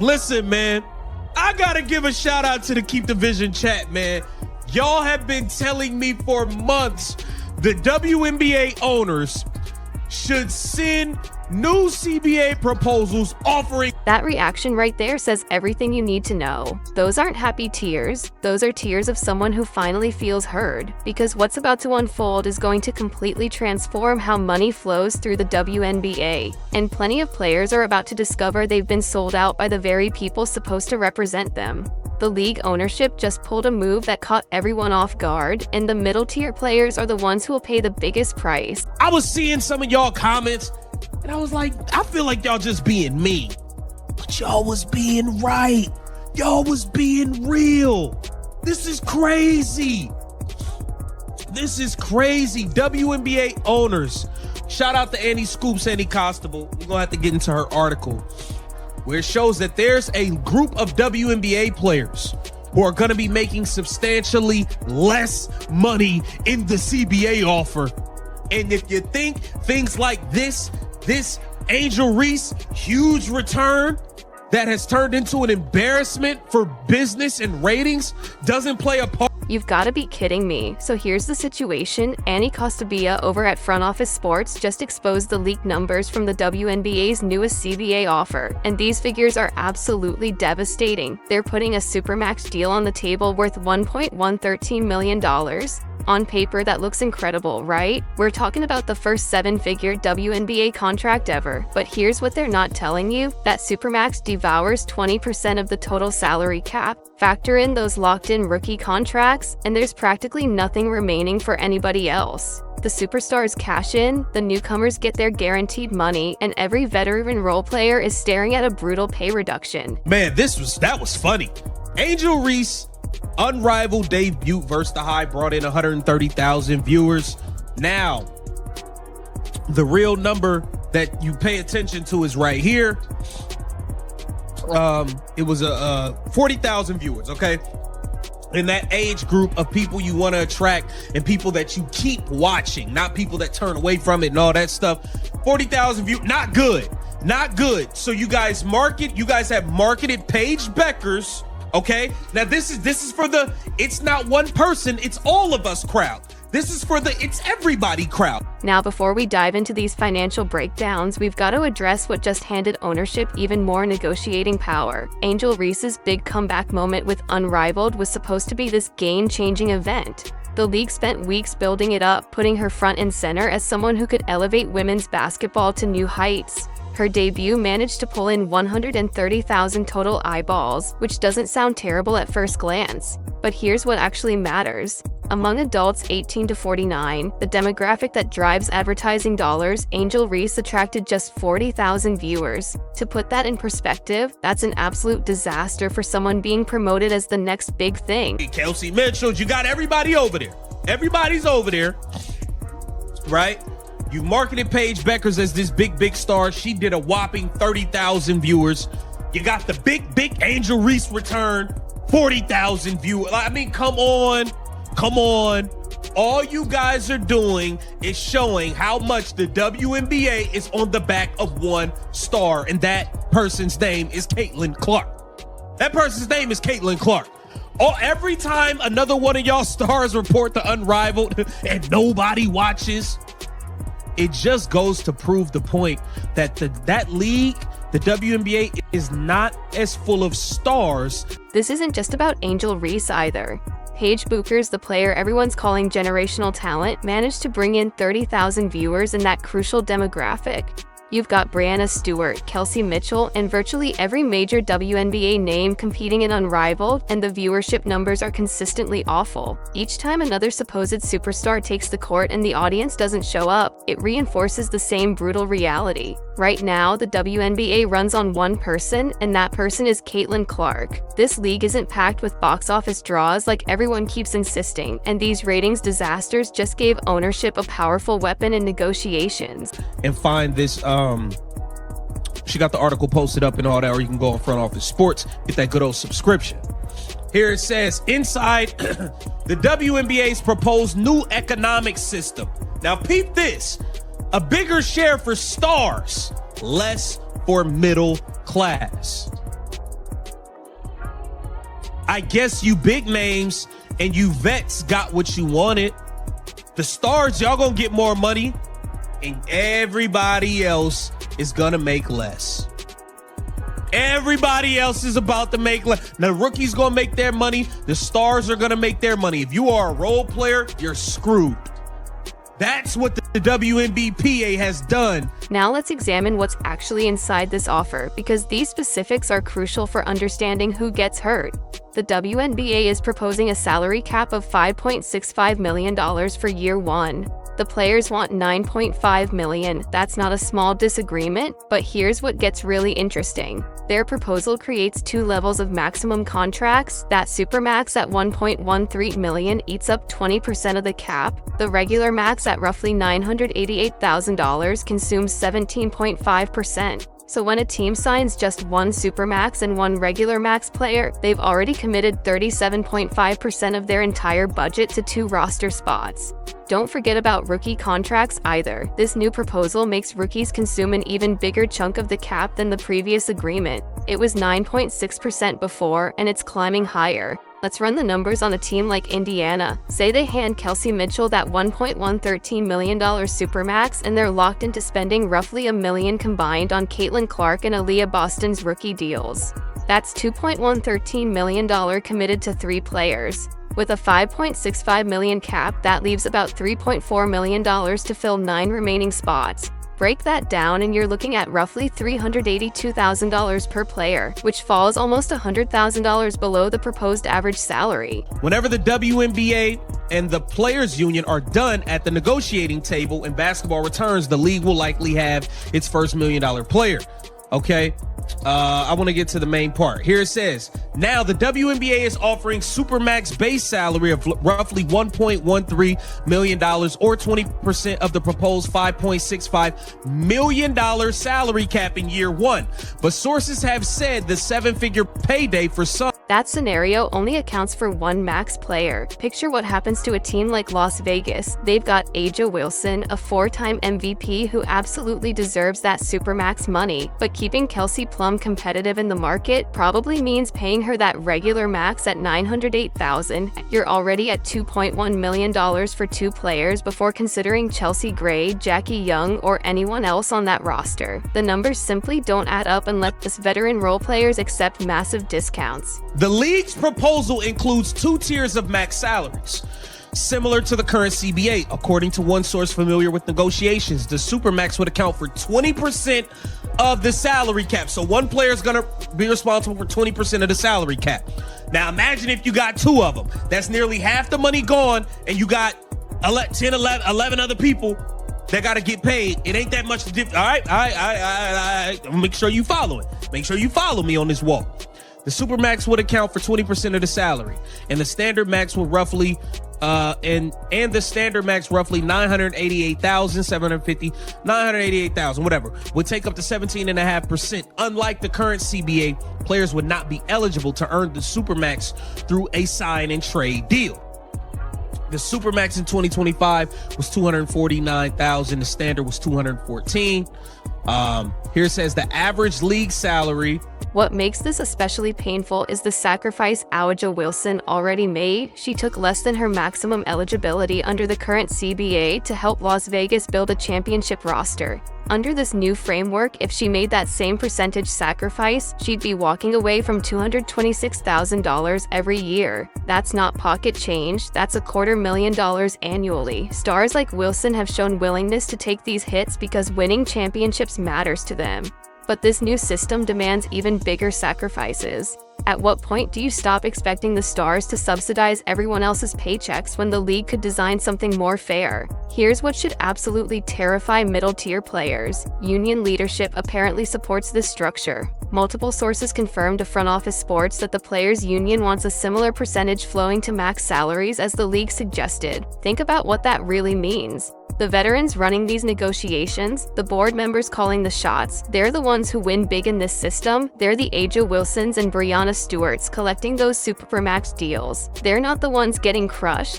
Listen, man, I gotta give a shout out to the Keep the Vision chat, man. Y'all have been telling me for months the WNBA owners should send new CBA proposals offering. That reaction right there says everything you need to know. Those aren't happy tears. Those are tears of someone who finally feels heard. Because what's about to unfold is going to completely transform how money flows through the WNBA. And plenty of players are about to discover they've been sold out by the very people supposed to represent them. The league ownership just pulled a move that caught everyone off guard, and the middle-tier players are the ones who will pay the biggest price. I was seeing some of y'all comments, and I was like, I feel like y'all just being mean. But y'all was being right. Y'all was being real. This is crazy. This is crazy. WNBA owners. Shout out to Annie Scoops, Annie Constable. We're going to have to get into her article, where it shows that there's a group of WNBA players who are going to be making substantially less money in the CBA offer. And if you think things like this Angel Reese huge return that has turned into an embarrassment for business and ratings doesn't play a part. You've got to be kidding me. So here's the situation. Annie Costabilla over at Front Office Sports just exposed the leaked numbers from the WNBA's newest CBA offer. And these figures are absolutely devastating. They're putting a Supermax deal on the table worth $1.113 million. On paper, that looks incredible, right? We're talking about the first seven-figure WNBA contract ever. But here's what they're not telling you. That Supermax devours 20% of the total salary cap. Factor in those locked-in rookie contracts, and there's practically nothing remaining for anybody else. The superstars cash in, the newcomers get their guaranteed money, and every veteran role player is staring at a brutal pay reduction. Man, that was funny. Angel Reese, unrivaled debut versus the High, brought in 130,000 viewers. Now, the real number that you pay attention to is right here. It was 40,000 viewers, okay? In that age group of people you want to attract and people that you keep watching, not people that turn away from it and all that stuff. 40,000 views, not good, not good. So you guys have marketed Paige Bueckers, okay? Now this is for the, it's not one person, it's all of us crowd. This is for the it's everybody crowd. Now, before we dive into these financial breakdowns, we've got to address what just handed ownership even more negotiating power. Angel Reese's big comeback moment with Unrivaled was supposed to be this game-changing event. The league spent weeks building it up, putting her front and center as someone who could elevate women's basketball to new heights. Her debut managed to pull in 130,000 total eyeballs, which doesn't sound terrible at first glance. But here's what actually matters. Among adults 18 to 49, the demographic that drives advertising dollars, Angel Reese attracted just 40,000 viewers. To put that in perspective, that's an absolute disaster for someone being promoted as the next big thing. Kelsey Mitchell, you got everybody over there. Everybody's over there, right? You marketed Paige Bueckers as this big star. She did a whopping 30,000 viewers. You got the big Angel Reese return, 40,000 viewers. I mean, come on. All you guys are doing is showing how much the WNBA is on the back of one star, and that person's name is Caitlin Clark. That person's name is Caitlin Clark. Every time another one of y'all stars report the Unrivaled and nobody watches, it just goes to prove the point that that league, the WNBA, is not as full of stars. This isn't just about Angel Reese either. Paige Bueckers, the player everyone's calling generational talent, managed to bring in 30,000 viewers in that crucial demographic. You've got Brianna Stewart, Kelsey Mitchell, and virtually every major WNBA name competing in Unrivaled, and the viewership numbers are consistently awful. Each time another supposed superstar takes the court and the audience doesn't show up, it reinforces the same brutal reality. Right now, the WNBA runs on one person, and that person is Caitlin Clark. This league isn't packed with box office draws like everyone keeps insisting, and these ratings disasters just gave ownership a powerful weapon in negotiations. And find this, she got the article posted up and all that, or you can go on Front Office Sports, get that good old subscription. Here it says, inside the WNBA's proposed new economic system. Now peep this. A bigger share for stars, less for middle class. I guess you big names and you vets got what you wanted. The stars, y'all gonna get more money, and everybody else is gonna make less. Everybody else is about to make less. Now, the rookies gonna make their money. The stars are gonna make their money. If you are a role player, you're screwed. That's what the WNBPA has done. Now let's examine what's actually inside this offer, because these specifics are crucial for understanding who gets hurt. The WNBA is proposing a salary cap of $5.65 million for year one. The players want $9.5 million. That's not a small disagreement, but here's what gets really interesting. Their proposal creates two levels of maximum contracts. That Supermax at $1.13 million eats up 20% of the cap. The regular max at roughly $988,000 consumes 17.5%. So when a team signs just one Supermax and one regular max player, they've already committed 37.5% of their entire budget to 2 roster spots. Don't forget about rookie contracts either. This new proposal makes rookies consume an even bigger chunk of the cap than the previous agreement. It was 9.6% before, and it's climbing higher. Let's run the numbers on a team like Indiana. Say they hand Kelsey Mitchell that $1.113 million Supermax, and they're locked into spending roughly $1 million combined on Caitlin Clark and Aaliyah Boston's rookie deals. That's $2.113 million committed to 3 players. With a $5.65 million cap, that leaves about $3.4 million to fill 9 remaining spots. Break that down and you're looking at roughly $382,000 per player, which falls almost $100,000 below the proposed average salary. Whenever the WNBA and the Players Union are done at the negotiating table and basketball returns, the league will likely have its first $1 million player. Okay, I want to get to the main part. Here it says, now the WNBA is offering Supermax base salary of roughly $1.13 million or 20% of the proposed $5.65 million salary cap in year one. But sources have said the 7-figure payday for some. That scenario only accounts for 1 max player. Picture what happens to a team like Las Vegas. They've got A'ja Wilson, a 4-time MVP who absolutely deserves that Supermax money. But keeping Kelsey Plum competitive in the market probably means paying her that regular max at $908,000. You're already at $2.1 million for 2 players before considering Chelsea Gray, Jackie Young, or anyone else on that roster. The numbers simply don't add up unless veteran role players accept massive discounts. The league's proposal includes 2 tiers of max salaries, similar to the current CBA. According to one source familiar with negotiations, the Supermax would account for 20% of the salary cap. So one player is going to be responsible for 20% of the salary cap. Now imagine if you got 2 of them. That's nearly half the money gone, and you got 10, 11 other people that got to get paid. It ain't that much to all right. Make sure you follow it. Make sure you follow me on this walk. The Supermax would account for 20% of the salary, and the standard max would roughly and the standard max roughly $988,750, $988,000, whatever, would take up to 17.5%. Unlike the current CBA, players would not be eligible to earn the Supermax through a sign and trade deal. The Supermax in 2025 was $249,000. The standard was $214,000. Here it says the average league salary. What makes this especially painful is the sacrifice A'ja Wilson already made. She took less than her maximum eligibility under the current CBA to help Las Vegas build a championship roster. Under this new framework, if she made that same percentage sacrifice, she'd be walking away from $226,000 every year. That's not pocket change, that's $250,000 annually. Stars like Wilson have shown willingness to take these hits because winning championships matters to them. But this new system demands even bigger sacrifices. At what point do you stop expecting the stars to subsidize everyone else's paychecks when the league could design something more fair? Here's what should absolutely terrify middle-tier players. Union leadership apparently supports this structure. Multiple sources confirmed to Front Office Sports that the players' union wants a similar percentage flowing to max salaries as the league suggested. Think about what that really means. The veterans running these negotiations, the board members calling the shots, they're the ones who win big in this system. They're the A'ja Wilsons and Breanna Stewarts collecting those Supermax deals. They're not the ones getting crushed.